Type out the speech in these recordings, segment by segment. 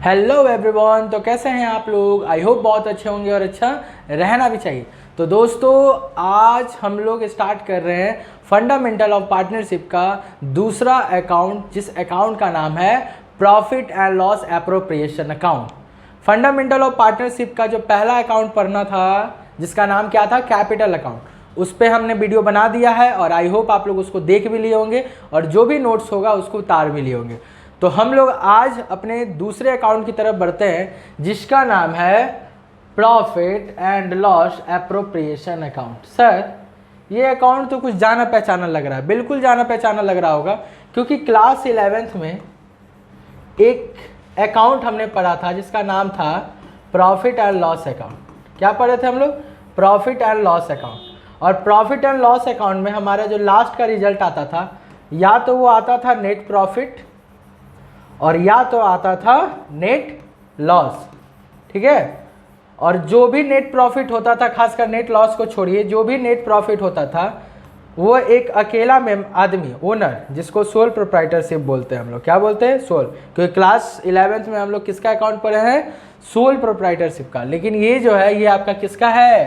Hello everyone, तो कैसे हैं आप लोग। आई होप बहुत अच्छे होंगे और अच्छा रहना भी चाहिए। तो दोस्तों, आज हम लोग स्टार्ट कर रहे हैं फंडामेंटल ऑफ पार्टनरशिप का दूसरा अकाउंट, जिस अकाउंट का नाम है profit and loss appropriation account. Fundamental of partnership का जो पहला अकाउंट पढ़ना था, जिसका नाम क्या था, कैपिटल अकाउंट, उस पर हमने वीडियो बना दिया है और आई होप आप लोग उसको देख भी लिए होंगे और जो भी नोट्स होगा उसको उतार भी लिए होंगे। तो हम लोग आज अपने दूसरे अकाउंट की तरफ बढ़ते हैं, जिसका नाम है profit and loss appropriation account. Sir, ये अकाउंट तो कुछ जाना पहचाना लग रहा है। बिल्कुल जाना पहचाना लग रहा होगा, क्योंकि क्लास 11th में एक अकाउंट हमने पढ़ा था जिसका नाम था प्रॉफिट एंड लॉस अकाउंट। क्या पढ़े थे हम लोग? Profit and loss account. और प्रॉफिट एंड लॉस अकाउंट में हमारा जो लास्ट का रिजल्ट आता था, या तो वो आता था नेट प्रॉफिट और या तो आता था नेट लॉस। ठीक है। और जो भी नेट प्रॉफिट होता था, खासकर नेट लॉस को छोड़िए, जो भी नेट प्रॉफिट होता था वो एक अकेला आदमी, ओनर, जिसको सोल प्रोप्राइटरशिप बोलते हैं हम लोग। क्या बोलते हैं? सोल। क्योंकि क्लास 11th में हम लोग किसका अकाउंट पढ़े हैं? सोल प्रोप्राइटरशिप का। लेकिन ये जो है ये आपका किसका है?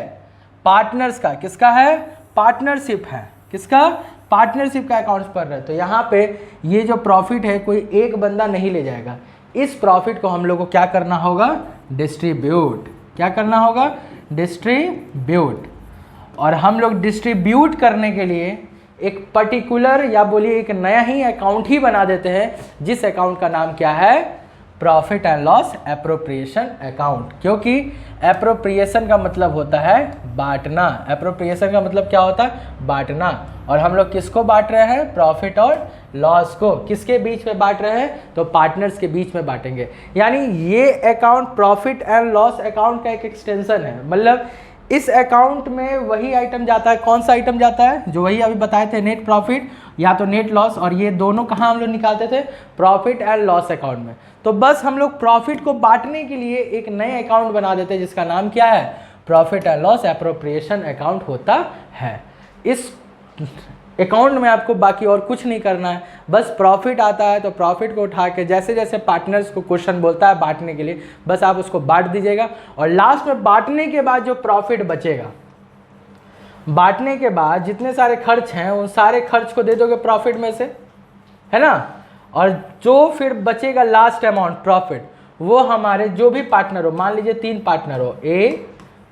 पार्टनर्स का। किसका है? पार्टनरशिप है। किसका? पार्टनरशिप का अकाउंट्स पढ़ रहे हैं। तो यहाँ पे ये जो प्रॉफिट है कोई एक बंदा नहीं ले जाएगा। इस प्रॉफिट को हम लोग को क्या करना होगा? डिस्ट्रीब्यूट। क्या करना होगा? डिस्ट्रीब्यूट। और हम लोग डिस्ट्रीब्यूट करने के लिए एक पर्टिकुलर, या बोलिए एक नया ही अकाउंट ही बना देते हैं, जिस अकाउंट का नाम क्या है? Profit and loss appropriation account. क्योंकि एप्रोप्रिएशन का मतलब होता है बांटना। एप्रोप्रिएशन का मतलब क्या होता है? बांटना। और हम लोग किसको बांट रहे हैं? प्रॉफिट और लॉस को। किसके बीच में बांट रहे हैं? तो पार्टनर्स के बीच में बांटेंगे। यानी ये account profit and loss account का एक एक्सटेंशन है। मतलब इस अकाउंट में वही आइटम जाता है। कौन सा आइटम जाता है? जो वही अभी बताए थे, नेट प्रॉफिट या तो नेट लॉस। और ये दोनों कहाँ हम लोग निकालते थे? प्रॉफिट एंड लॉस अकाउंट में। तो बस हम लोग प्रॉफिट को बांटने के लिए एक नए अकाउंट बना देते हैं, जिसका नाम क्या है? Profit and loss appropriation account होता है। इस अकाउंट में आपको बाकी और कुछ नहीं करना है। बस प्रॉफिट आता है तो प्रॉफिट को उठा के जैसे जैसे पार्टनर्स को क्वेश्चन बोलता है बांटने के लिए, बस आप उसको बांट दीजिएगा। और लास्ट में बांटने के बाद जो प्रॉफिट बचेगा, बांटने के बाद जितने सारे खर्च हैं उन सारे खर्च को दे दोगे प्रॉफिट में से, है ना। और जो फिर बचेगा लास्ट अमाउंट प्रॉफिट, वो हमारे जो भी पार्टनर हो, मान लीजिए 3 पार्टनर हो, ए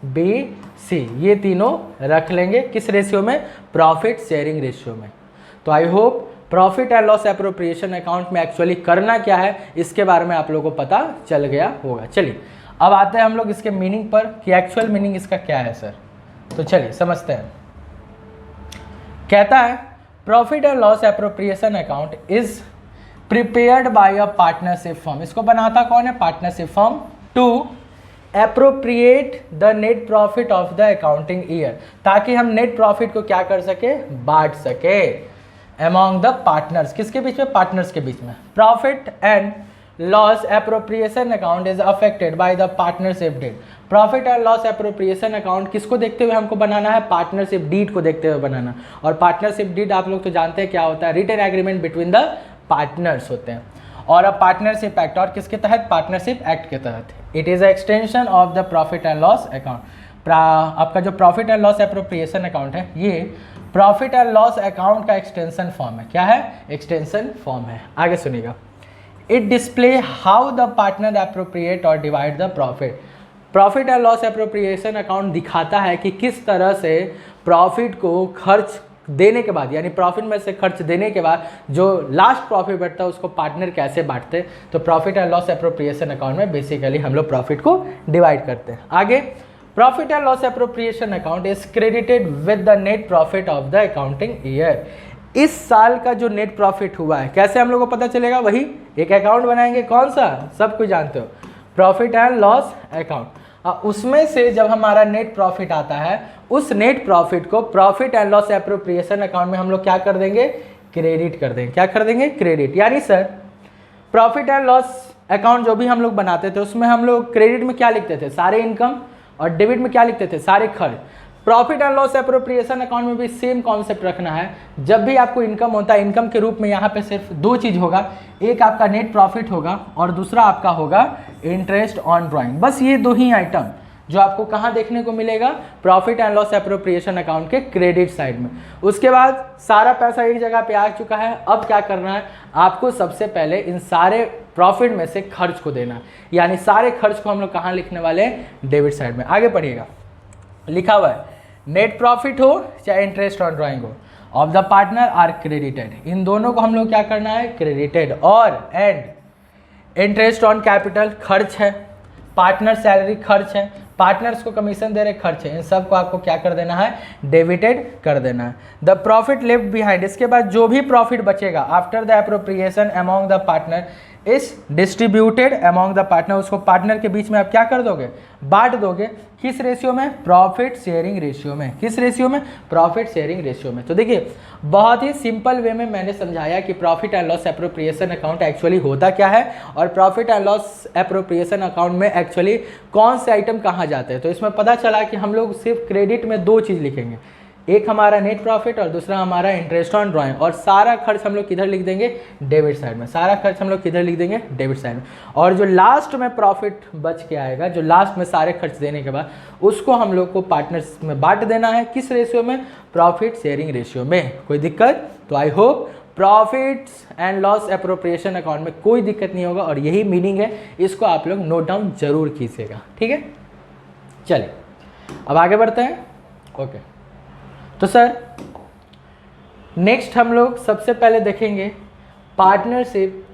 बी सी, ये तीनों रख लेंगे किस रेशियो में? प्रॉफिट शेयरिंग रेशियो में। तो I hope profit and loss appropriation account में एक्चुअली करना क्या है इसके बारे में आप लोगों को पता चल गया होगा। चलिए अब आते हैं हम लोग इसके मीनिंग पर कि एक्चुअल मीनिंग इसका क्या है सर। तो चलिए समझते हैं। कहता है profit and loss appropriation account is prepared by a partnership firm. इसको बनाता कौन है? Partnership firm. To appropriate the net profit of the accounting year, ताकि हम नेट प्रॉफिट को क्या कर सके? बांट सके अमॉन्ग द पार्टनर्स। किसके बीच में? पार्टनर्स के बीच में। Profit and loss appropriation account is affected by the partnership deed. Profit and loss appropriation account किसको देखते हुए हमको बनाना है? पार्टनरशिप डीड को देखते हुए बनाना। और पार्टनरशिप डीड आप लोग तो जानते हैं क्या होता है? Written agreement between the partners होते हैं। और अब पार्टनरशिप एक्ट, और किसके तहत? पार्टनरशिप एक्ट के तहत। It is a extension of the profit and loss account. आपका जो profit and loss appropriation account है, ये प्रॉफिट एंड लॉस अकाउंट का एक्सटेंशन फॉर्म है। क्या है? एक्सटेंशन फॉर्म है। आगे सुनिएगा। It display how the partner appropriate और divide the profit. Profit and loss appropriation account दिखाता है कि किस तरह से प्रॉफिट को खर्च देने के बाद, यानी प्रॉफिट में से खर्च देने के बाद जो लास्ट प्रॉफिट बढ़ता है उसको पार्टनर कैसे बांटते हैं। तो profit and loss appropriation account में बेसिकली हम लोग प्रॉफिट को डिवाइड करते हैं। आगे, profit and loss appropriation account is credited with the net profit of the accounting year. इस साल का जो नेट प्रॉफिट हुआ है कैसे हम लोग को पता चलेगा? वही एक अकाउंट बनाएंगे। कौन सा? सब कुछ जानते हो, प्रॉफिट एंड लॉस अकाउंट। उसमें से जब हमारा नेट प्रॉफिट आता है, उस नेट प्रॉफिट को profit and loss appropriation account में हम लोग क्या कर देंगे? क्रेडिट कर देंगे। क्या कर देंगे? क्रेडिट। यानी sir profit and loss account जो भी हम लोग बनाते थे उसमें हम लोग क्रेडिट में क्या लिखते थे? सारे इनकम। और डेबिट में क्या लिखते थे? सारे खर्च। Profit and loss appropriation account में भी सेम कॉन्सेप्ट रखना है। जब भी आपको इनकम होता है, इनकम के रूप में यहाँ पे सिर्फ दो चीज़ होगा, एक आपका नेट प्रॉफिट होगा और दूसरा आपका होगा इंटरेस्ट ऑन ड्राइंग। बस ये दो ही आइटम जो आपको कहाँ देखने को मिलेगा, profit and loss appropriation account के क्रेडिट साइड में। उसके बाद सारा पैसा एक जगह पे आ चुका है। अब क्या करना है, आपको सबसे पहले इन सारे प्रॉफिट में से खर्च को देना, यानी सारे खर्च को हम लोग कहाँ लिखने वाले हैं, डेबिट साइड में। आगे पढ़िएगा, लिखा हुआ है नेट प्रॉफिट हो चाहे इंटरेस्ट ऑन ड्राइंग हो, of the partner are credited. इन दोनों को हम लोग क्या करना है, क्रेडिटेड। और एंड इंटरेस्ट ऑन कैपिटल खर्च है, पार्टनर सैलरी खर्च है, पार्टनर्स को कमीशन दे रहे खर्च है, इन सब को आपको क्या कर देना है, डेबिटेड कर देना है। द प्रॉफिट लेफ्ट बिहाइंड, इसके बाद जो भी प्रॉफिट बचेगा after the appropriation among the partner is distributed among the partner, उसको पार्टनर के बीच में आप क्या कर दोगे, बांट दोगे। किस रेशियो में, प्रॉफिट शेयरिंग रेशियो में। किस रेशियो में, प्रॉफिट शेयरिंग रेशियो में। तो देखिए बहुत ही सिंपल वे में मैंने समझाया कि profit and loss appropriation account actually होता क्या है और profit and loss appropriation account में एक्चुअली कौन से आइटम कहाँ जाते हैं। तो इसमें पता चला कि हम लोग सिर्फ क्रेडिट में दो चीज़ लिखेंगे, एक हमारा नेट प्रॉफिट और दूसरा हमारा इंटरेस्ट ऑन ड्राइंग। और सारा खर्च हम लोग किधर लिख देंगे, डेबिट साइड में। सारा खर्च हम लोग किधर लिख देंगे, डेबिट साइड में। और जो लास्ट में प्रॉफिट बच के आएगा, जो लास्ट में सारे खर्च देने के बाद, उसको हम लोग को पार्टनर्स में बांट देना है। किस रेशियो में, प्रॉफिट शेयरिंग रेशियो में। कोई दिक्कत? तो I hope profits and loss appropriation account में कोई दिक्कत नहीं होगा और यही मीनिंग है, इसको आप लोग नोट डाउन जरूर कीजिएगा। ठीक है, चलिए अब आगे बढ़ते हैं। ओके, तो सर नेक्स्ट हम लोग सबसे पहले देखेंगे पार्टनरशिप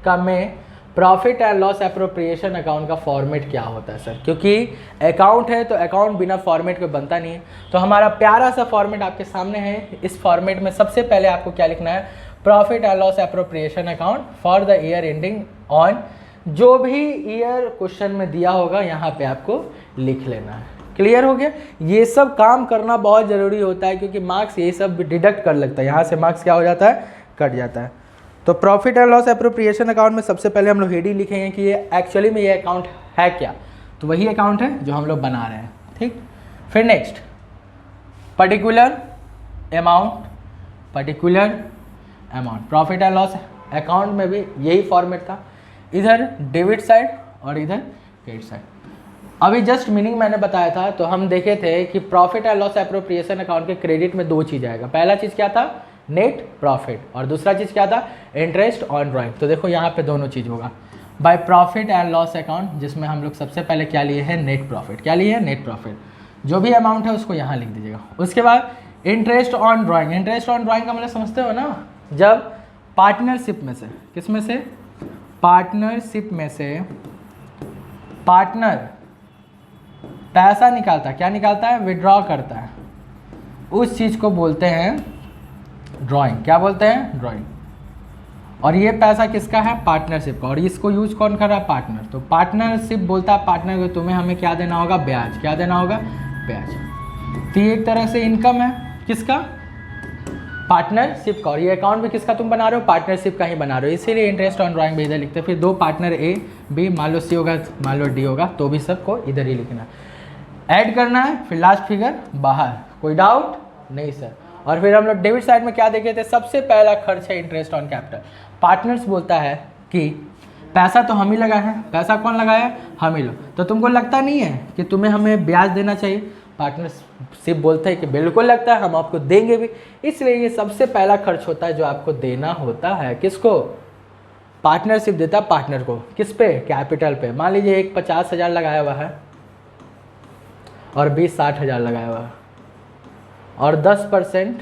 का में profit and loss appropriation account का फॉर्मेट क्या होता है सर, क्योंकि अकाउंट है तो अकाउंट बिना फॉर्मेट के बनता नहीं है। तो हमारा प्यारा सा फॉर्मेट आपके सामने है। इस फॉर्मेट में सबसे पहले आपको क्या लिखना है, profit and loss appropriation account for the year ending on, जो भी ईयर क्वेश्चन में दिया होगा यहाँ पे आपको लिख लेना है। क्लियर हो गया? ये सब काम करना बहुत ज़रूरी होता है क्योंकि मार्क्स ये सब डिडक्ट कर लगता है, यहाँ से मार्क्स क्या हो जाता है, कट जाता है। तो profit and loss appropriation account में सबसे पहले हम लोग हेडिंग लिखेंगे कि ये एक्चुअली में ये अकाउंट है क्या। तो वही अकाउंट है जो हम लोग बना रहे हैं। ठीक, फिर next particular amount, particular amount. Profit and loss account में भी यही फॉर्मेट था, इधर डेबिट साइड और इधर क्रेडिट साइड। अभी जस्ट मीनिंग मैंने बताया था, तो हम देखे थे कि profit and loss appropriation account के क्रेडिट में दो चीज़ आएगा। पहला चीज़ क्या था, नेट प्रॉफिट, और दूसरा चीज़ क्या था, इंटरेस्ट ऑन ड्राइंग। तो देखो यहाँ पे दोनों चीज़ होगा by profit and loss account, जिसमें हम लोग सबसे पहले क्या लिए हैं, नेट प्रॉफिट। क्या लिए हैं, नेट प्रॉफिट। जो भी अमाउंट है उसको यहाँ लिख दीजिएगा। उसके बाद interest on drawing. Interest on drawing का मतलब समझते हो ना, जब पार्टनरशिप में से, किस में से, पार्टनरशिप में से पार्टनर पैसा निकालता है, क्या निकालता है, विड्रॉ करता है, उस चीज़ को बोलते हैं ड्राइंग। क्या बोलते हैं, ड्राइंग। और ये पैसा किसका है, पार्टनरशिप का, और इसको यूज कौन कर रहा है, पार्टनर। तो पार्टनरशिप बोलता है पार्टनर को, तुम्हें हमें क्या देना होगा, ब्याज। क्या देना होगा, ब्याज। तो ये एक तरह से इनकम है, किसका, पार्टनरशिप का। और ये अकाउंट भी किसका तुम बना रहे हो, पार्टनरशिप का ही बना रहे हो, इसीलिए इंटरेस्ट ऑन ड्राइंग भी इधर लिखते हैं। फिर दो पार्टनर ए बी, मान लो सी होगा, मान लो डी होगा, तो भी सबको इधर ही लिखना है, ऐड करना है। फिर लास्ट फिगर बाहर। कोई डाउट नहीं सर। और फिर हम लोग डेबिट साइड में क्या देखे थे, सबसे पहला खर्च है इंटरेस्ट ऑन कैपिटल। पार्टनर्स बोलता है कि पैसा तो हम ही लगाए हैं, पैसा कौन लगाया, हम ही लोग। तो तुमको लगता नहीं है कि तुम्हें हमें ब्याज देना चाहिए, पार्टनरशिप बोलते हैं कि बिल्कुल लगता है, हम आपको देंगे भी। इसलिए ये सबसे पहला खर्च होता है जो आपको देना होता है। किसको, पार्टनरशिप देता है पार्टनर को। किस पे, कैपिटल पे। मान लीजिए एक 50,000 लगाया हुआ है और 20 60,000 लगाया हुआ है, और 10%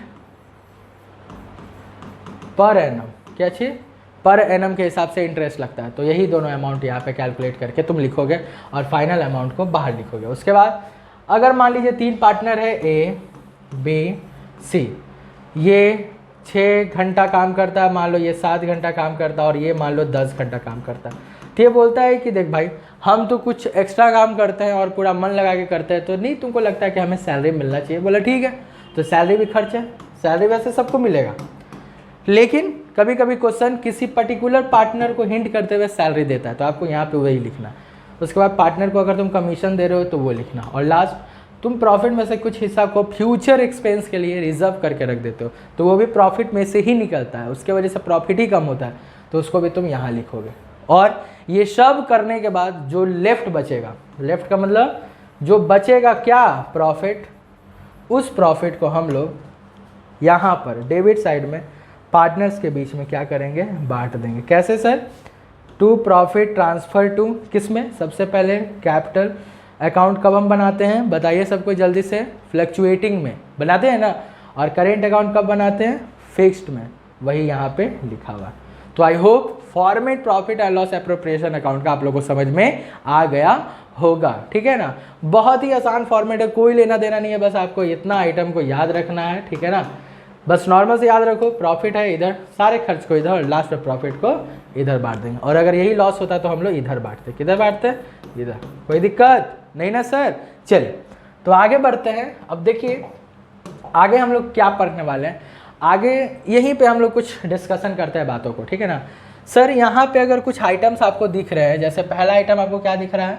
पर एनम, क्या चीज़, पर एनम के हिसाब से इंटरेस्ट लगता है। तो यही दोनों अमाउंट यहाँ पे कैलकुलेट करके तुम लिखोगे और फाइनल अमाउंट को बाहर लिखोगे। उसके बाद अगर मान लीजिए 3 पार्टनर है, ए बी सी, ये 6 घंटा काम करता है, मान लो ये 7 घंटा काम करता है, और ये मान लो 10 घंटा काम करता है। तो ये बोलता है कि देख भाई, हम तो कुछ एक्स्ट्रा काम करते हैं और पूरा मन लगा के करते हैं, तो नहीं तुमको लगता है कि हमें सैलरी मिलना चाहिए। बोला ठीक है, तो सैलरी भी खर्च है, सैलरी वैसे सबको मिलेगा, लेकिन कभी कभी क्वेश्चन किसी पर्टिकुलर पार्टनर को हिंट करते हुए सैलरी देता है, तो आपको यहाँ पे वही लिखना है। उसके बाद पार्टनर को अगर तुम कमीशन दे रहे हो तो वो लिखना, और लास्ट तुम प्रॉफिट में से कुछ हिस्सा को फ्यूचर एक्सपेंस के लिए रिजर्व करके रख देते हो, तो वो भी प्रॉफिट में से ही निकलता है, उसके वजह से प्रॉफिट ही कम होता है, तो उसको भी तुम यहाँ लिखोगे। और ये सब करने के बाद जो लेफ्ट बचेगा, लेफ्ट का मतलब जो बचेगा क्या, प्रॉफिट, उस प्रॉफिट को हम लोग यहाँ पर डेबिट साइड में पार्टनर्स के बीच में क्या करेंगे, बांट देंगे। कैसे sir, to profit transfer to किस में, सबसे पहले कैपिटल अकाउंट कब हम बनाते हैं बताइए सबको जल्दी से, फ्लक्चुएटिंग में बनाते हैं ना, और करेंट अकाउंट कब बनाते हैं, फिक्स्ड में, वही यहाँ पे लिखा हुआ। तो I hope format profit and loss appropriation account का आप लोगों को समझ में आ गया होगा, ठीक है ना। बहुत ही आसान फॉर्मेट है, कोई लेना देना नहीं है, बस आपको इतना आइटम को याद रखना है, ठीक है ना। बस नॉर्मल से याद रखो, प्रॉफिट है इधर, सारे खर्च को इधर, और लास्ट में प्रॉफिट को इधर बांट देंगे। और अगर यही लॉस होता तो हम लोग इधर बांटते, किधर बांटते, इधर, कोई दिक्कत नहीं ना सर। चलिए तो आगे बढ़ते हैं। अब देखिए आगे हम लोग क्या पढ़ने वाले हैं, आगे यहीं पे हम लोग कुछ डिस्कशन करते हैं बातों को, ठीक है ना। सर यहाँ पे अगर कुछ आइटम्स आपको दिख रहे हैं, जैसे पहला आइटम आपको क्या दिख रहा है,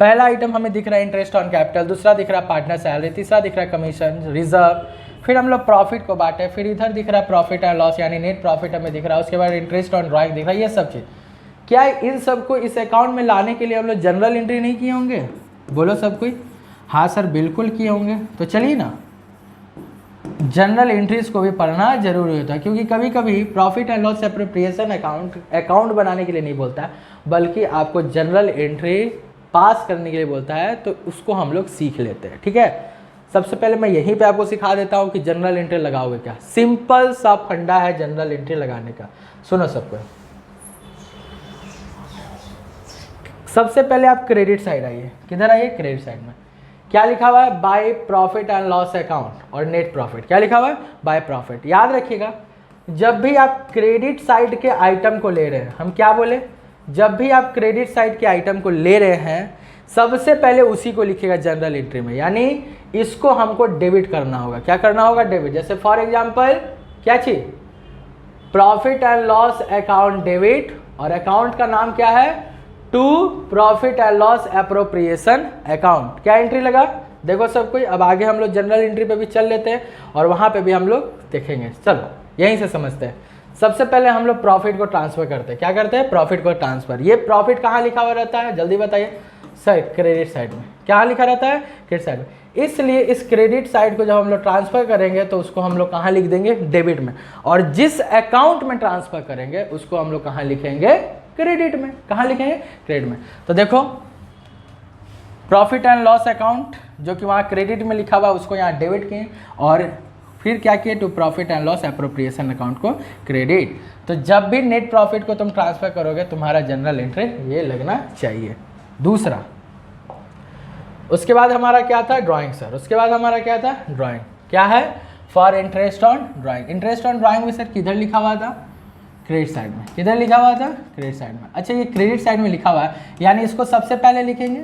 पहला आइटम हमें दिख रहा है इंटरेस्ट ऑन कैपिटल, दूसरा दिख रहा है पार्टनर सैलरी, तीसरा दिख रहा है कमीशन रिजर्व, फिर हम लोग प्रॉफिट को बांटे, फिर इधर दिख रहा है प्रॉफिट एंड लॉस यानी नेट प्रॉफिट हमें दिख रहा है, उसके बाद इंटरेस्ट ऑन ड्राइंग दिख रहा है, ये सब चीज़। क्या इन सबको इस अकाउंट में लाने के लिए हम लोग जनरल एंट्री नहीं किए होंगे, बोलो सब कोई, हाँ सर बिल्कुल किए होंगे। तो चलिए ना, जनरल एंट्रीज को भी पढ़ना जरूरी होता है, क्योंकि कभी कभी profit and loss appropriation account बनाने के लिए नहीं बोलता है, बल्कि आपको जनरल एंट्री पास करने के लिए बोलता है, तो उसको हम लोग सीख लेते हैं, ठीक है। सबसे पहले मैं यहीं पे आपको सिखा देता हूँ कि जनरल एंट्री लगाओगे क्या, सिंपल सा फंडा है जनरल एंट्री लगाने का। सुनो सबको, सबसे पहले आप क्रेडिट साइड आइए, किधर आइए, क्रेडिट साइड में क्या लिखा हुआ है, by profit and loss account और नेट प्रॉफिट, क्या लिखा हुआ है, बाय प्रॉफिट। याद रखिएगा, जब भी आप क्रेडिट साइड के आइटम को ले रहे हैं, हम क्या बोले, जब भी आप क्रेडिट साइड के आइटम को ले रहे हैं, सबसे पहले उसी को लिखिएगा जनरल एंट्री में, यानी इसको हमको डेबिट करना होगा। क्या करना होगा, डेबिट। जैसे फॉर एग्जांपल क्या चीज, profit and loss account debit, और अकाउंट का नाम क्या है, to profit and loss appropriation account. क्या एंट्री लगा, देखो सब कोई। अब आगे हम लोग जनरल एंट्री पे भी चल लेते हैं, और वहां पे भी हम लोग देखेंगे। चलो यहीं से समझते हैं। सबसे पहले हम लोग प्रॉफिट को ट्रांसफर करते हैं, क्या करते हैं, प्रॉफिट को ट्रांसफर। ये प्रॉफिट कहाँ लिखा हुआ रहता है, जल्दी बताइए सर, क्रेडिट साइड में। क्या लिखा रहता है, क्रेडिट साइड में। इसलिए इस क्रेडिट साइड को जब हम लोग ट्रांसफर करेंगे तो उसको हम लोग कहाँ लिख देंगे, डेबिट में। और जिस अकाउंट में ट्रांसफर करेंगे उसको हम लोग कहाँ लिखेंगे, क्रेडिट में। कहाँ लिखेंगे, क्रेडिट में। तो देखो प्रॉफिट एंड लॉस अकाउंट जो कि वहाँ क्रेडिट में लिखा हुआ उसको यहाँ डेबिट किए, और फिर क्या किए, to profit and loss appropriation account को क्रेडिट। तो जब भी नेट प्रॉफिट को तुम ट्रांसफर करोगे तुम्हारा जनरल एंट्री ये लगना चाहिए। दूसरा, उसके बाद हमारा क्या था, ड्राइंग सर। उसके बाद हमारा क्या था, ड्राइंग। क्या है, for interest on drawing. Interest on drawing में सर किधर लिखा हुआ था, क्रेडिट साइड में। किधर लिखा हुआ था, क्रेडिट साइड में। अच्छा ये क्रेडिट साइड में लिखा हुआ है, यानी इसको सबसे पहले लिखेंगे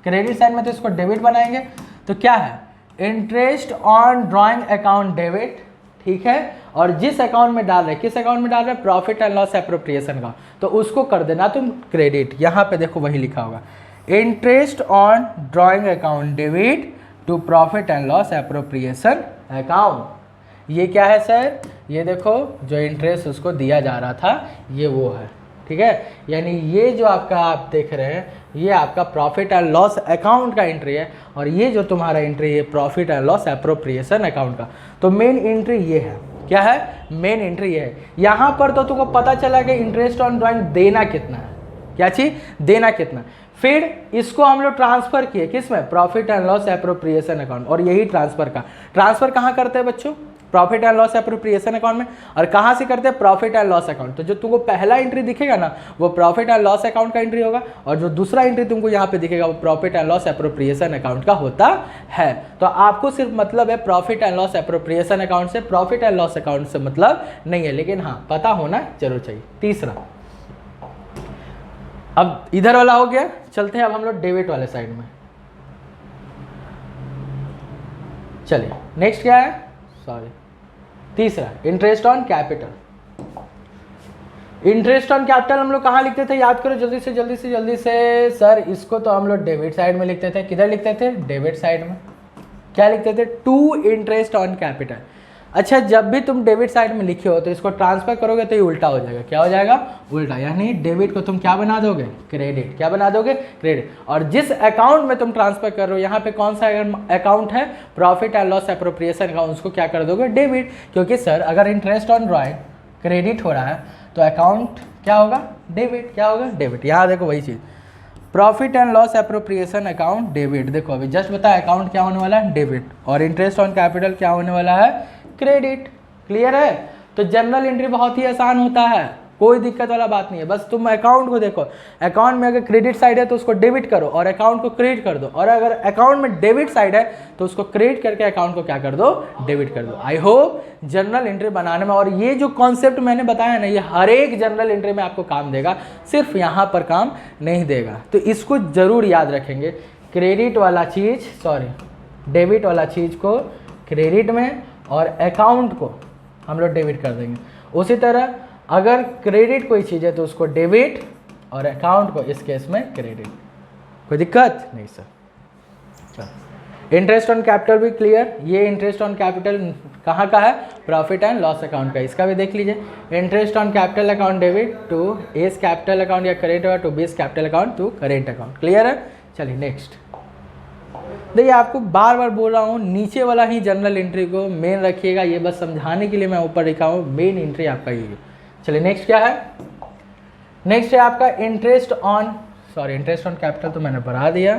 क्रेडिट साइड में, तो इसको डेबिट बनाएंगे। तो क्या है, interest on drawing account debit, ठीक है। और जिस अकाउंट में डाल रहे, किस अकाउंट में डाल रहे, प्रॉफिट एंड लॉस एप्रोप्रिएशन का, तो उसको कर देना तुम क्रेडिट। यहाँ पे देखो वही लिखा होगा, interest on drawing account debit to profit and loss appropriation account. ये क्या है सर, ये देखो जो इंटरेस्ट उसको दिया जा रहा था ये वो है, ठीक है। यानी ये जो आपका आप देख रहे हैं ये आपका प्रॉफिट एंड लॉस अकाउंट का एंट्री है, और ये जो तुम्हारा एंट्री है profit and loss appropriation account का। तो मेन एंट्री ये है, क्या है, मेन एंट्री ये है। यहाँ पर तो तुमको पता चला कि इंटरेस्ट ऑन ड्राइंग देना कितना है, क्या चीज, देना कितना। फिर इसको हम लोग ट्रांसफर किए किस में, profit and loss appropriation account. और यही ट्रांसफर कहाँ करते हैं बच्चों, profit and loss appropriation account में। और कहाँ से करते हैं, प्रॉफिट एंड लॉस अकाउंट। तो जो तुमको पहला एंट्री दिखेगा ना वो प्रॉफिट एंड लॉस अकाउंट का एंट्री होगा, और जो दूसरा एंट्री तुमको यहाँ पे दिखेगा वो profit and loss appropriation account का होता है। तो आपको सिर्फ मतलब है profit and loss appropriation account से, प्रॉफिट एंड लॉस अकाउंट से मतलब नहीं है, लेकिन हाँ पता होना जरूर चाहिए। तीसरा, अब इधर वाला हो गया, चलते हैं अब हम लोग डेबिट वाले साइड में। चलिए नेक्स्ट क्या है, सॉरी तीसरा, interest on capital. Interest on capital हम लोग कहाँ लिखते थे, याद करो जल्दी से जल्दी से जल्दी से। सर इसको तो हम लोग डेबिट साइड में लिखते थे। किधर लिखते थे, डेबिट साइड में। क्या लिखते थे, टू इंटरेस्ट ऑन कैपिटल। अच्छा, जब भी तुम डेबिट साइड में लिखे हो तो इसको ट्रांसफर करोगे तो ये उल्टा हो जाएगा। क्या हो जाएगा, उल्टा, यानी डेबिट को तुम क्या बना दोगे, क्रेडिट। क्या बना दोगे, क्रेडिट। और जिस अकाउंट में तुम ट्रांसफर कर रहे हो, यहाँ पे कौन सा अकाउंट है, profit and loss appropriation account, उसको क्या कर दोगे, डेबिट। क्योंकि सर अगर इंटरेस्ट ऑन ड्रॉइंग क्रेडिट हो रहा है तो अकाउंट क्या होगा, डेबिट। क्या होगा, डेबिट। यहाँ देखो वही चीज़, profit and loss appropriation account debit. देखो अभी जस्ट बताया, अकाउंट क्या होने वाला है, डेबिट, और इंटरेस्ट ऑन कैपिटल क्या होने वाला है, क्रेडिट। क्लियर है। तो जनरल एंट्री बहुत ही आसान होता है, कोई दिक्कत वाला बात नहीं है। बस तुम अकाउंट को देखो, अकाउंट में अगर क्रेडिट साइड है तो उसको डेबिट करो और अकाउंट को क्रेडिट कर दो, और अगर अकाउंट में डेबिट साइड है तो उसको क्रेडिट करके अकाउंट को क्या कर दो, डेबिट कर दो। आई होप जनरल एंट्री बनाने में, और ये जो कॉन्सेप्ट मैंने बताया ना, ये हर एक जनरल एंट्री में आपको काम देगा, सिर्फ यहाँ पर काम नहीं देगा। तो इसको जरूर याद रखेंगे, क्रेडिट वाला चीज़, सॉरी डेबिट वाला चीज़ को क्रेडिट में और अकाउंट को हम लोग डेबिट कर देंगे। उसी तरह अगर क्रेडिट कोई चीज़ है तो उसको डेबिट और अकाउंट को इस केस में क्रेडिट। कोई दिक्कत नहीं सर। चलो, इंटरेस्ट ऑन कैपिटल भी क्लियर। ये इंटरेस्ट ऑन कैपिटल कहाँ का है, प्रॉफिट एंड लॉस अकाउंट का, इसका भी देख लीजिए। Interest on capital account debit to A's capital account या current account to B's capital account to current account. Clear है। चलिए नेक्स्ट देखिए, आपको बार बार बोल रहा हूँ, नीचे वाला ही जनरल एंट्री को मेन रखिएगा, ये बस समझाने के लिए मैं ऊपर लिखा हूँ, मेन एंट्री आपका ये है। चलिए नेक्स्ट क्या है, नेक्स्ट है आपका interest on, sorry interest on capital तो मैंने बढ़ा दिया।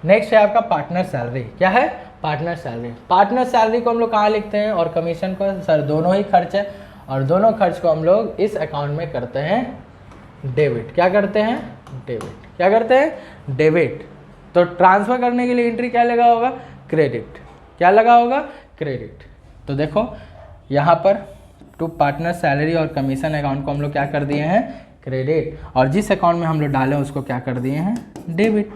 नेक्स्ट है आपका पार्टनर सैलरी। क्या है, पार्टनर सैलरी। पार्टनर सैलरी को हम लोग कहाँ लिखते हैं, और कमीशन को, सर दोनों ही खर्च है, और दोनों खर्च को हम लोग इस अकाउंट में करते हैं डेबिट। क्या करते हैं, डेबिट। क्या करते हैं, डेबिट। तो ट्रांसफर करने के लिए एंट्री क्या लगा होगा, क्रेडिट। क्या लगा होगा, क्रेडिट। तो देखो यहाँ पर टू पार्टनर सैलरी और कमीशन अकाउंट को हम लोग क्या कर दिए हैं, क्रेडिट, और जिस अकाउंट में हम लोग डालें उसको क्या कर दिए हैं, डेबिट।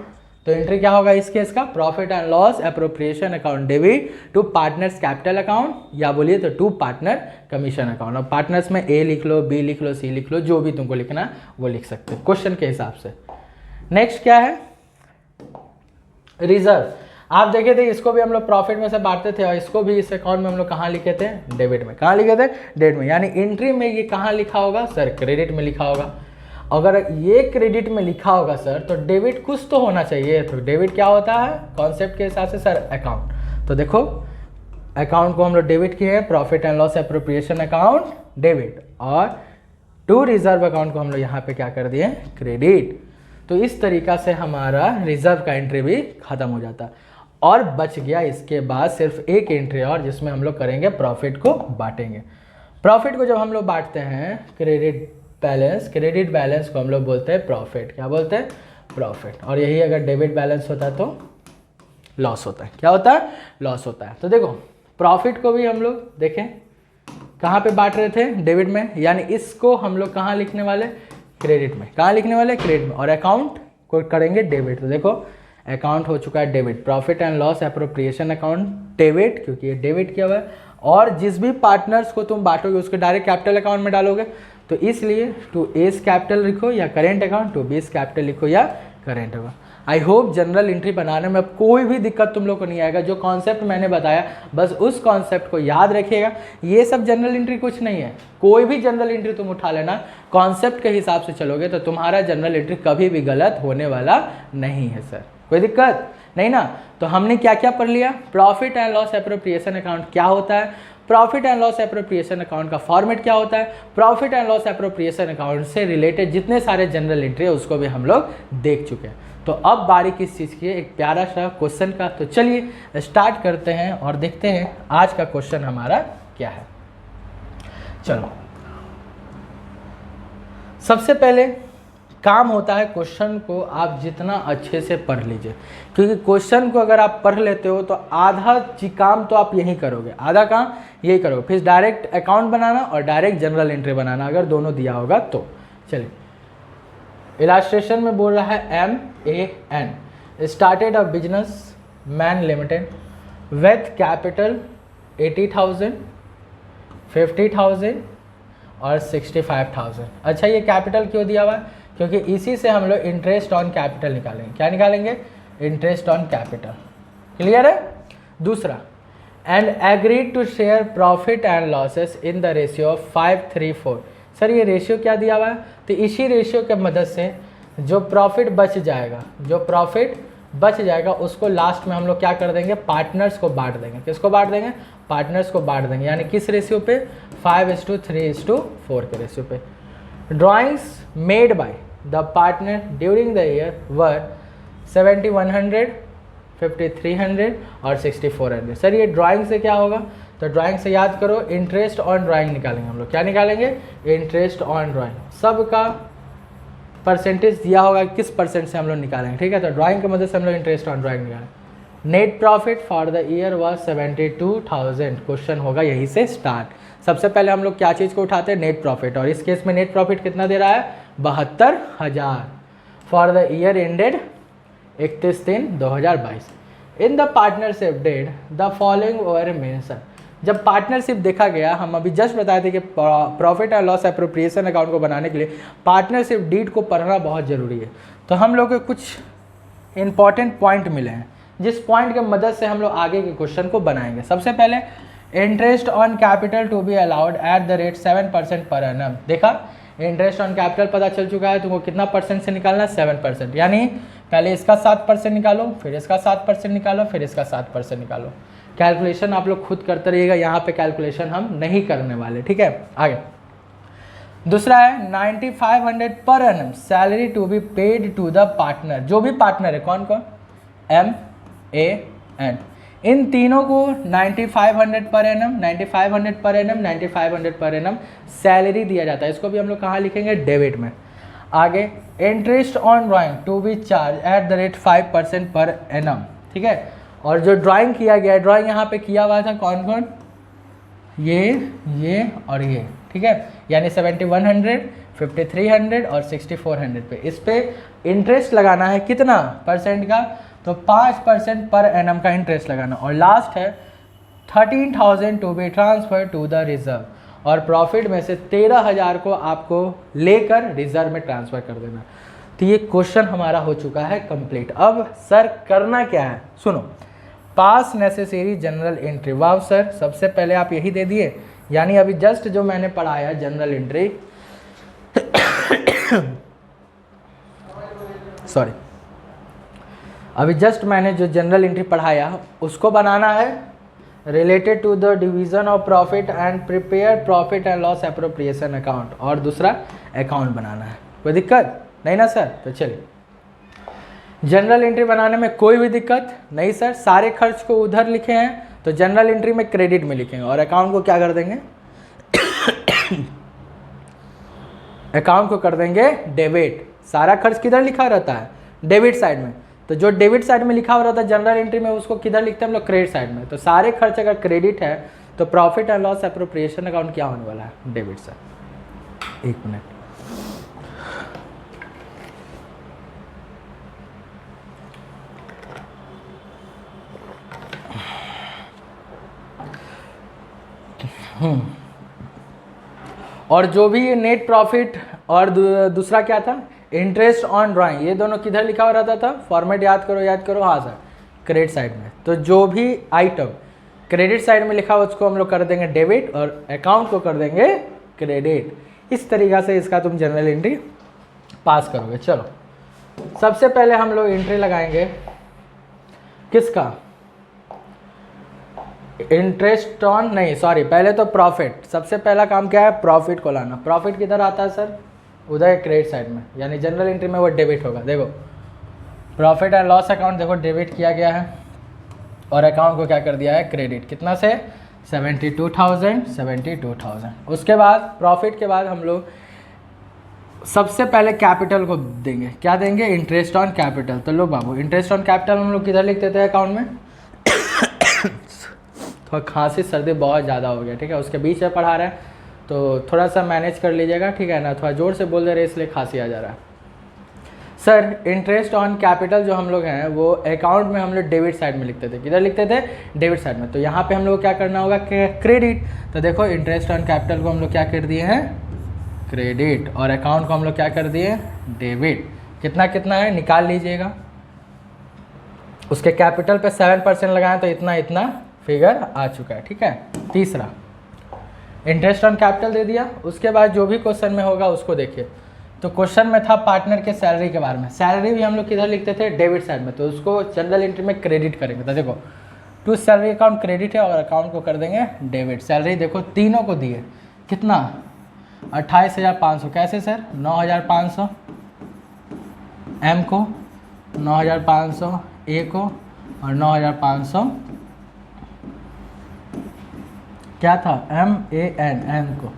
तो एंट्री क्या होगा इस केस का, profit and loss appropriation account debit to partners capital account, या बोलिए तो टू पार्टनर कमीशन अकाउंट। और पार्टनर्स में ए लिख लो, बी लिख लो, सी लिख लो, जो भी तुमको लिखना है वो लिख सकते हो क्वेश्चन के हिसाब से। नेक्स्ट क्या है, रिजर्व। आप देखे थे इसको भी हम लोग प्रॉफिट में से बांटते थे, और इसको भी इस अकाउंट में हम लोग कहाँ लिखे थे, डेबिट में। कहाँ लिखे थे, डेबिट में। यानी एंट्री में ये कहाँ लिखा होगा सर, क्रेडिट में लिखा होगा। अगर ये क्रेडिट में लिखा होगा सर तो डेबिट कुछ तो होना चाहिए। तो डेबिट क्या होता है कॉन्सेप्ट के हिसाब से सर, अकाउंट। तो देखो अकाउंट को हम लोग डेबिट किए हैं, profit and loss appropriation account debit, और टू रिजर्व अकाउंट को हम लोग यहाँ पे क्या कर दिए, क्रेडिट। तो इस तरीका से हमारा रिजर्व का एंट्री भी खत्म हो जाता, और बच गया इसके बाद सिर्फ एक एंट्री और, जिसमें हम लोग करेंगे प्रॉफिट को बांटेंगे। प्रॉफिट को जब हम लोग बांटते हैं, क्रेडिट बैलेंस, क्रेडिट बैलेंस को हम लोग बोलते हैं प्रॉफिट। क्या बोलते हैं, प्रॉफिट। और यही अगर डेबिट बैलेंस होता है तो लॉस होता है। क्या होता है, लॉस होता है। तो देखो प्रॉफिट को भी हम लोग देखें कहाँ पे बांट रहे थे, डेबिट में, यानी इसको हम लोग कहाँ लिखने वाले, क्रेडिट में। कहाँ लिखने वाले, क्रेडिट में। और अकाउंट को करेंगे डेबिट। तो देखो अकाउंट हो चुका है debit, profit and loss appropriation account debit, क्योंकि ये डेबिट किया हुआ है। और जिस भी पार्टनर्स को तुम बांटोगे उसको डायरेक्ट कैपिटल अकाउंट में डालोगे, तो इसलिए टू एस कैपिटल लिखो या current account, to B's capital लिखो या current account. I hope general entry बनाने में अब कोई भी दिक्कत तुम लोग को नहीं आएगा। जो कॉन्सेप्ट मैंने बताया बस उस कॉन्सेप्ट को याद रखिएगा। ये सब जनरल एंट्री कुछ नहीं है, कोई भी जनरल एंट्री तुम उठा लेना, कॉन्सेप्ट के हिसाब से चलोगे तो तुम्हारा जनरल एंट्री कभी भी गलत होने वाला नहीं है सर। कोई दिक्कत नहीं ना। तो हमने क्या क्या पढ़ लिया, profit and loss appropriation account क्या होता है, profit and loss appropriation account का फॉर्मेट क्या होता है, profit and loss appropriation account से रिलेटेड जितने सारे जनरल एंट्री है उसको भी हम लोग देख चुके हैं। तो अब बारी किस चीज़ की है, एक प्यारा सा क्वेश्चन का। तो चलिए स्टार्ट करते हैं और देखते हैं आज का क्वेश्चन हमारा क्या है। चलो सबसे पहले काम होता है क्वेश्चन को आप जितना अच्छे से पढ़ लीजिए, क्योंकि क्वेश्चन को अगर आप पढ़ लेते हो तो आधा काम तो आप यही करोगे, आधा काम यही करोगे, फिर डायरेक्ट अकाउंट बनाना और डायरेक्ट जनरल एंट्री बनाना अगर दोनों दिया होगा तो। चलिए इलास्ट्रेशन में बोल रहा है MAN started a business man limited with capital 80,000, 50,000 और 65,000। अच्छा, ये कैपिटल क्यों दिया हुआ है? क्योंकि इसी से हम लोग इंटरेस्ट ऑन कैपिटल निकालेंगे। क्या निकालेंगे? Interest on capital. क्लियर है? दूसरा, and agreed to share profit and losses in the ratio of 5:3:4। Sir ये रेशियो क्या दिया हुआ है? तो इसी रेशियो के मदद से जो प्रॉफिट बच जाएगा उसको लास्ट में हम लोग क्या कर देंगे? पार्टनर्स को बांट देंगे। किसको बांट देंगे? पार्टनर्स को बांट देंगे। यानी किस रेशियो पे? 5:3:4 के रेशियो पे। Drawings made by the partner during the year वर 7100, 5300 और 6400। सर ये ड्राइंग से क्या होगा? तो ड्राइंग से याद करो, इंटरेस्ट ऑन ड्राइंग निकालेंगे हम लोग। क्या निकालेंगे? Interest on drawing. सबका परसेंटेज दिया होगा, किस परसेंट से हम लोग निकालेंगे। ठीक है, तो ड्राइंग की मदद से हम लोग इंटरेस्ट ऑन ड्राइंग निकालेंगे। Net profit for the year was 72,000। Question होगा यहीं से स्टार्ट। सबसे पहले हम लोग क्या चीज़ को उठाते हैं? Net profit. और इस केस में नेट प्रॉफिट कितना दे रहा है? 72,000 for the year ended 31/3/2022। In the partnership deed the following were mention. जब पार्टनरशिप देखा गया, हम अभी जस्ट बताए थे कि profit and loss appropriation account को बनाने के लिए पार्टनरशिप डीड को पढ़ना बहुत ज़रूरी है। तो हम लोग को कुछ इंपॉर्टेंट पॉइंट मिले हैं, जिस पॉइंट के मदद से हम लोग आगे के क्वेश्चन को बनाएंगे। सबसे पहले, interest on capital to be allowed at the rate 7% per annum. देखा, इंटरेस्ट ऑन कैपिटल पता चल चुका है, तुमको कितना परसेंट से निकालना? 7%। यानी पहले इसका 7% निकालो, फिर इसका 7% निकालो, फिर इसका 7% निकालो। कैलकुलेशन आप लोग खुद करते रहिएगा, यहाँ पे कैलकुलेशन हम नहीं करने वाले। ठीक है, आगे दूसरा है 9500 per annum salary to be paid to the partner. जो भी पार्टनर है, कौन कौन? MAN। इन तीनों को 9500 per annum, 9500 per annum, 9500 per annum salary दिया जाता है। इसको भी हम लोग कहाँ लिखेंगे? डेबिट में। आगे, interest on drawing to be charged at the rate 5% per annum. ठीक है, और जो ड्राइंग किया गया है, ड्राइंग यहाँ पे किया हुआ था कौन कौन? ये और ये। ठीक है, यानी 7100, 5300 और 6400 पे। इस पे इंटरेस्ट लगाना है कितना परसेंट का? तो 5% पर एनम का इंटरेस्ट लगाना। और लास्ट है 13,000 to be transfer to the reserve. और प्रॉफिट में से 13,000 को आपको लेकर रिजर्व में ट्रांसफ़र कर देना। तो ये क्वेश्चन हमारा हो चुका है कंप्लीट। अब सर करना क्या है? सुनो, पास नेसेसरी जनरल एंट्री। वाह सर, सबसे पहले आप यही दे दिए। यानी अभी जस्ट जो मैंने पढ़ाया जनरल एंट्री सॉरी, अभी जस्ट मैंने जो जनरल एंट्री पढ़ाया उसको बनाना है related to the division of profit and prepare profit and loss appropriation account. और दूसरा अकाउंट बनाना है। कोई दिक्कत नहीं ना सर? तो चलिए, जनरल एंट्री बनाने में कोई भी दिक्कत नहीं सर। सारे खर्च को उधर लिखे हैं तो जनरल एंट्री में क्रेडिट में लिखेंगे और अकाउंट को क्या कर देंगे? अकाउंट को कर देंगे डेबिट। सारा खर्च किधर लिखा रहता है? डेबिट साइड में। तो जो डेबिट साइड में लिखा हुआ रहता है जनरल एंट्री में, उसको किधर लिखते हैं हम लोग? क्रेडिट साइड में। तो सारे खर्च अगर क्रेडिट है तो profit and loss appropriation account क्या होने वाला है? Debit side. एक मिनट, और जो भी नेट प्रॉफिट और दूसरा क्या था? इंटरेस्ट ऑन ड्राइंग, ये दोनों किधर लिखा हुआ रहता था? फॉर्मेट याद करो। हाँ सर, क्रेडिट साइड में। तो जो भी आइटम क्रेडिट साइड में लिखा हुआ उसको हम लोग कर देंगे डेबिट और अकाउंट को कर देंगे क्रेडिट। इस तरीक़ा से इसका तुम जनरल एंट्री पास करोगे। चलो, सबसे पहले हम लोग एंट्री लगाएंगे किसका? इंटरेस्ट ऑन नहीं, सॉरी, पहले तो प्रॉफिट। सबसे पहला काम क्या है? प्रॉफिट को लाना। प्रॉफिट किधर आता है सर? उधर क्रेडिट साइड में, यानी जनरल एंट्री में वो डेबिट होगा। देखो, प्रॉफिट एंड लॉस अकाउंट देखो डेबिट किया गया है और अकाउंट को क्या कर दिया है? क्रेडिट। कितना से? 72,000। उसके बाद प्रॉफिट के बाद हम लोग सबसे पहले कैपिटल को देंगे। क्या देंगे? Interest on capital. तो लो बाबू, इंटरेस्ट ऑन कैपिटल हम लोग किधर लिख देते हैं अकाउंट में? थोड़ा खांसी सर्दी बहुत ज़्यादा हो गया, ठीक है, उसके बीच में पढ़ा रहा है तो थोड़ा सा मैनेज कर लीजिएगा, ठीक है ना। थोड़ा ज़ोर से बोल दे रहे इसलिए खांसी आ जा रहा है। सर इंटरेस्ट ऑन कैपिटल जो हम लोग हैं वो अकाउंट में हम लोग डेबिट साइड में लिखते थे। किधर लिखते थे? डेबिट साइड में। तो यहाँ पे हम लोग क्या करना होगा? क्रेडिट। तो देखो इंटरेस्ट ऑन कैपिटल को हम लोग क्या कर दिए हैं? क्रेडिट, और अकाउंट को हम लोग क्या कर दिए, डेबिट। कितना कितना है निकाल लीजिएगा। उसके कैपिटल पे 7% लगाएं तो इतना इतना फिगर आ चुका है, ठीक है। तीसरा इंटरेस्ट ऑन कैपिटल दे दिया। उसके बाद जो भी क्वेश्चन में होगा उसको देखिए। तो क्वेश्चन में था पार्टनर के सैलरी के बारे में। सैलरी भी हम लोग किधर लिखते थे, डेबिट साइड में, तो उसको जनरल एंट्री में क्रेडिट करेंगे। तो देखो टू सैलरी अकाउंट क्रेडिट है और अकाउंट को कर देंगे डेबिट। सैलरी देखो तीनों को दिए, कितना 28,500। कैसे सर, 9,500 एम को, 9,500 ए को, और 9,500 क्या था, MAN को।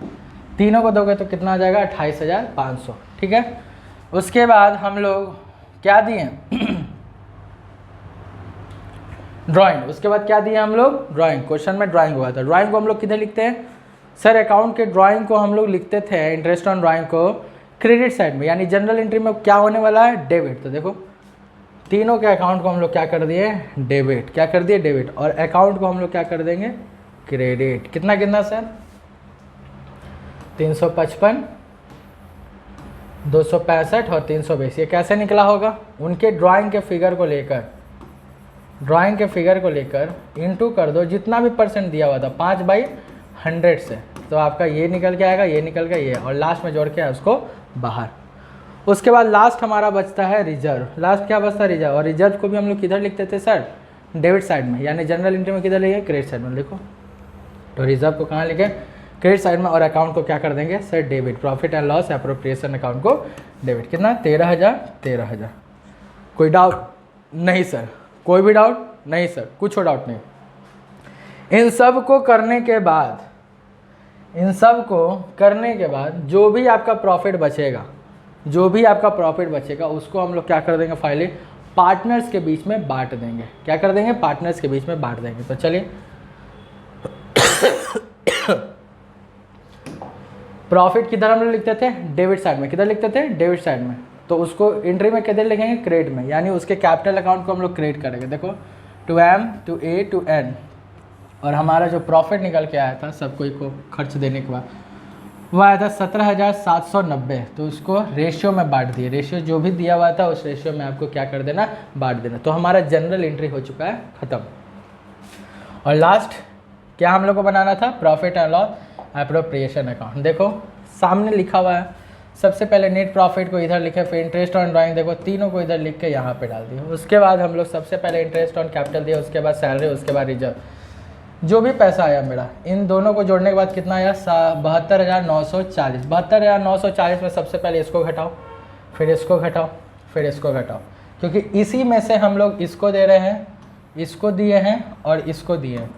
तीनों को दोगे तो कितना आ जाएगा, 28,500, ठीक है। उसके बाद हम लोग क्या दिए, ड्राइंग। उसके बाद क्या दिए हम लोग, ड्राइंग। क्वेश्चन में ड्राइंग हुआ था। ड्राइंग को हम लोग किधर लिखते हैं सर, अकाउंट के ड्राइंग को हम लोग लिखते थे, इंटरेस्ट ऑन ड्राइंग को क्रेडिट साइड में, यानी जनरल एंट्री में क्या होने वाला है, डेबिट। तो देखो तीनों के अकाउंट को हम लोग क्या कर दिए, डेबिट। क्या कर दिए, डेबिट। और अकाउंट को हम लोग क्या कर देंगे, क्रेडिट। कितना कितना सर, 355, 265 और 320। ये कैसे निकला होगा, उनके ड्राइंग के फिगर को लेकर, ड्राइंग के फिगर को लेकर इनटू कर दो जितना भी परसेंट दिया हुआ था 5/100 से, तो आपका ये निकल के आएगा, ये निकल के ये, और लास्ट में जोड़ के उसको बाहर। उसके बाद लास्ट हमारा बचता है रिजर्व। लास्ट क्या बचता है, रिजर्व। और रिजर्व को भी हम लोग किधर लिखते थे सर, डेबिट साइड में, यानी जनरल एंट्री में किधर लिखे, क्रेडिट साइड में। देखो तो रिजर्व को कहाँ लिखे, क्रेडिट साइड में, और अकाउंट को क्या कर देंगे sir, debit. Profit and loss appropriation account को डेबिट। कितना, 13,000। कोई डाउट नहीं सर, कोई भी डाउट नहीं सर, कुछ डाउट नहीं। इन सब को करने के बाद, इन सब को करने के बाद जो भी आपका प्रॉफिट बचेगा, जो भी आपका प्रॉफिट बचेगा उसको हम लोग क्या कर देंगे, फाइनली पार्टनर्स के बीच में बांट देंगे। क्या कर देंगे, पार्टनर्स के बीच में बांट देंगे। तो चलिए प्रॉफिट किधर हम लोग लिखते थे, डेबिट साइड में। किधर लिखते थे, डेबिट साइड में। तो उसको एंट्री में किधर लिखेंगे, क्रेडिट में, यानी उसके कैपिटल अकाउंट को हम लोग क्रेडिट करेंगे। देखो to M to A to N, और हमारा जो प्रॉफिट निकल के आया था सब कोई को खर्च देने के बाद वो आया था 17,790। तो उसको रेशियो में बांट दिए। रेशियो जो भी दिया हुआ था उस रेशियो में आपको क्या कर देना, बांट देना। तो हमारा जनरल एंट्री हो चुका है ख़त्म। और लास्ट क्या हम लोग को बनाना था, profit and loss appropriation account. देखो सामने लिखा हुआ है, सबसे पहले नेट प्रॉफिट को इधर लिखे, फिर इंटरेस्ट ऑन ड्राइंग देखो तीनों को इधर लिख के यहाँ पे डाल दिए। उसके बाद हम लोग सबसे पहले इंटरेस्ट ऑन कैपिटल दिया, उसके बाद सैलरी, उसके बाद रिजर्व। जो भी पैसा आया मेरा, इन दोनों को जोड़ने के बाद कितना आया, 72,940। 72,940 में सबसे पहले इसको घटाओ, फिर इसको घटाओ, फिर इसको घटाओ, क्योंकि इसी में से हम लोग इसको दे रहे हैं, इसको दिए हैं और इसको दिए हैं।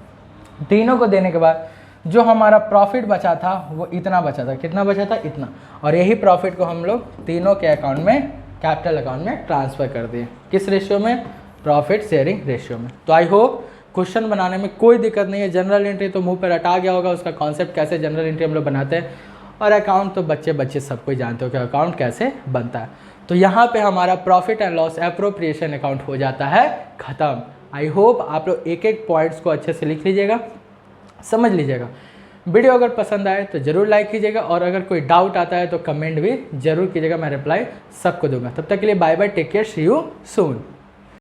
तीनों को देने के बाद जो हमारा प्रॉफिट बचा था वो इतना बचा था। कितना बचा था, इतना। और यही प्रॉफिट को हम लोग तीनों के अकाउंट में, कैपिटल अकाउंट में ट्रांसफ़र कर दिए। किस रेशियो में, प्रॉफिट शेयरिंग रेशियो में। तो आई होप क्वेश्चन बनाने में कोई दिक्कत नहीं है। जनरल एंट्री तो मुंह पर रटा गया होगा, उसका कॉन्सेप्ट कैसे जनरल एंट्री हम लोग बनाते हैं, और अकाउंट तो बच्चे सबको जानते हो कि अकाउंट कैसे बनता है। तो यहाँ पे हमारा profit and loss appropriation account हो जाता है ख़त्म। आई होप आप लोग एक एक पॉइंट्स को अच्छे से लिख लीजिएगा, समझ लीजिएगा। वीडियो अगर पसंद आए तो ज़रूर लाइक कीजिएगा, और अगर कोई डाउट आता है तो कमेंट भी ज़रूर कीजिएगा, मैं रिप्लाई सबको दूंगा। तब तक के लिए bye bye, take care, see you soon.